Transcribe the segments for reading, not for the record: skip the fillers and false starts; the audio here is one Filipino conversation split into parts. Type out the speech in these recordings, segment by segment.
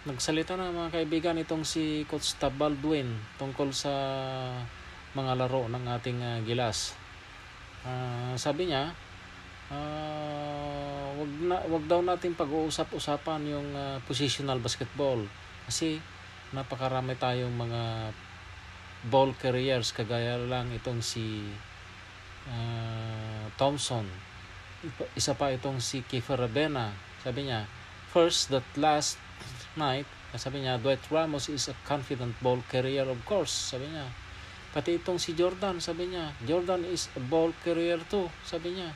Nagsalita na mga kaibigan itong si Coach Tab Baldwin tungkol sa mga laro ng ating Gilas. Sabi niya, wag daw natin pag-uusap-usapan yung positional basketball kasi napakarami tayong mga ball carriers, kagaya lang itong si Thompson, isa pa itong si Kiefer Rabena. Sabi niya, first that last night, sabi niya, Dwight Ramos is a confident ball carrier, of course, sabi niya. Pati itong si Jordan, sabi niya, Jordan is a ball carrier too, sabi niya.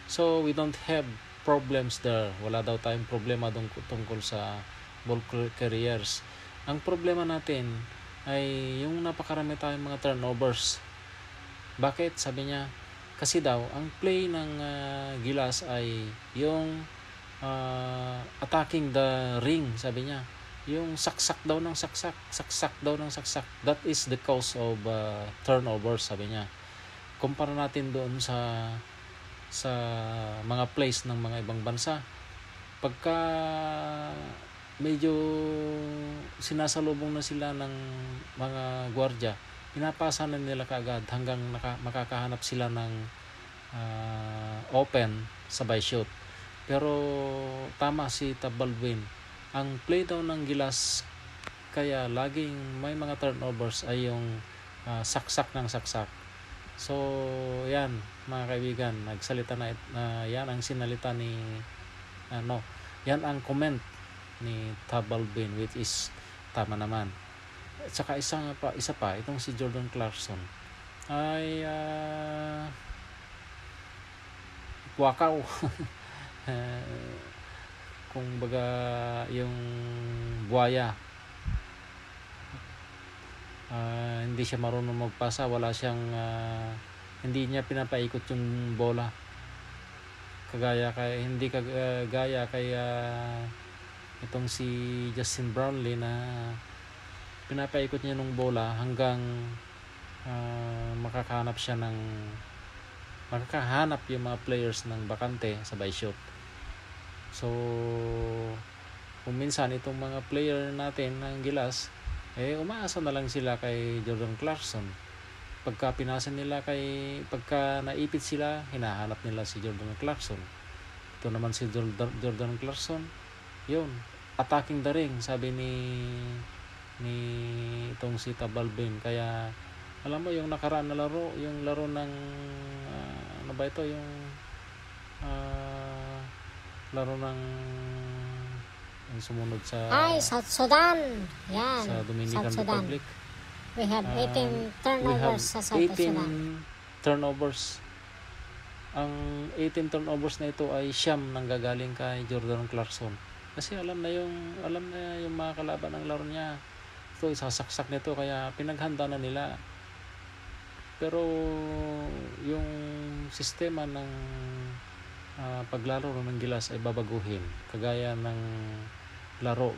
So we don't have problems there. Wala daw tayong problema tungkol sa ball carriers. Ang problema natin ay yung napakarami tayong mga turnovers. Bakit? Sabi niya, kasi daw ang play ng Gilas ay yung attacking the ring, sabi niya. Yung saksak daw ng saksak. That is the cause of turnovers, sabi niya. Kumpara natin doon sa mga plays ng mga ibang bansa. Pagka medyo sinasalubong na sila ng mga gwardiya, pinapasa na nila kaagad hanggang makakahanap sila ng open sabay shoot. Pero tama si Tab Baldwin, ang play daw ng Gilas kaya laging may mga turnovers ay yung saksak ng saksak. So yan mga kaibigan, nagsalita na yan ang sinalita ni yan ang comment ni Tab Baldwin, which is tama naman. At saka isa pa itong si Jordan Clarkson ay wakaw. Kung baga yung buhaya, hindi siya marunong magpasa, hindi niya pinapaikot yung bola hindi kagaya kay itong si Justin Brownlee na pinapaikot niya ng bola hanggang makakahanap yung mga players ng bakante sabay shoot. So kung minsan itong mga player natin ng Gilas umaasa na lang sila kay Jordan Clarkson. Pagka naipit sila, hinahanap nila si Jordan Clarkson. Ito naman si Jordan Clarkson, yun, attacking the ring, sabi ni itong si Tab Baldwin. Kaya alam mo yung nakaraan na laro, yung laro ng yung laro ng sumunod sa South Sudan. Yan, sa Dominican South Sudan. Republic. We have 18 turnovers sa South Sudan. Turnovers. Ang 18 turnovers na ito ay siyam nanggagaling kay Jordan Clarkson. Kasi alam na yung mga kalaban ng laro niya. Ito isasaksak nito, kaya pinaghanda na nila. Pero yung sistema ng paglalaro ng Gilas ay babaguhin, kagaya ng laro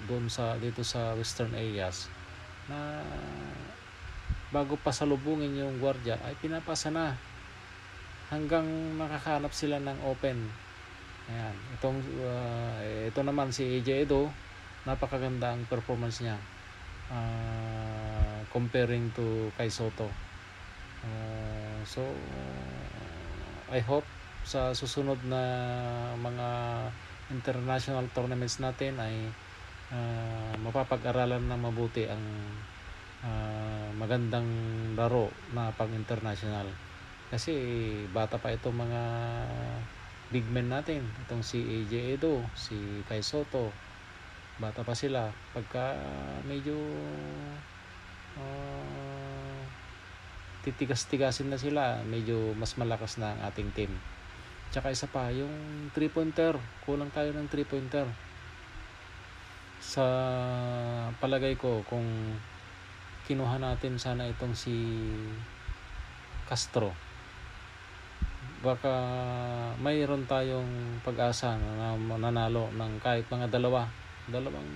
dito sa western areas, na bago pa salubungin yung gwardiya ay pinapasa na hanggang makakahanap sila ng open. Ayan, ito naman si AJ Edo, napakaganda ang performance niya comparing to kay Soto. So I hope sa susunod na mga international tournaments natin ay mapapag-aralan na mabuti ang magandang laro na pang-international. Kasi bata pa itong mga big men natin, itong si AJ Edo, si Kai Soto, bata pa sila. Pagka medyo titigas-tigasin na sila, medyo mas malakas na ang ating team. Tsaka isa pa, yung 3-pointer, kulang tayo ng 3-pointer. Sa palagay ko, kung kinuha natin sana itong si Castro, baka mayroon tayong pag-asa na mananalo ng kahit mga dalawang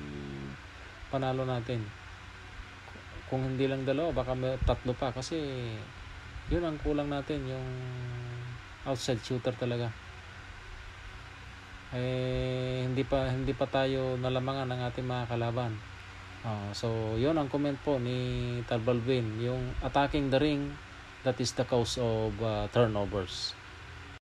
panalo natin. Kung hindi lang dalawa, baka may tatlo pa, kasi yun ang kulang natin, yung outside shooter talaga. Hindi pa tayo nalamangan ng ating mga kalaban. So, yun ang comment po ni Tal Balvin. Yung attacking the ring, that is the cause of turnovers.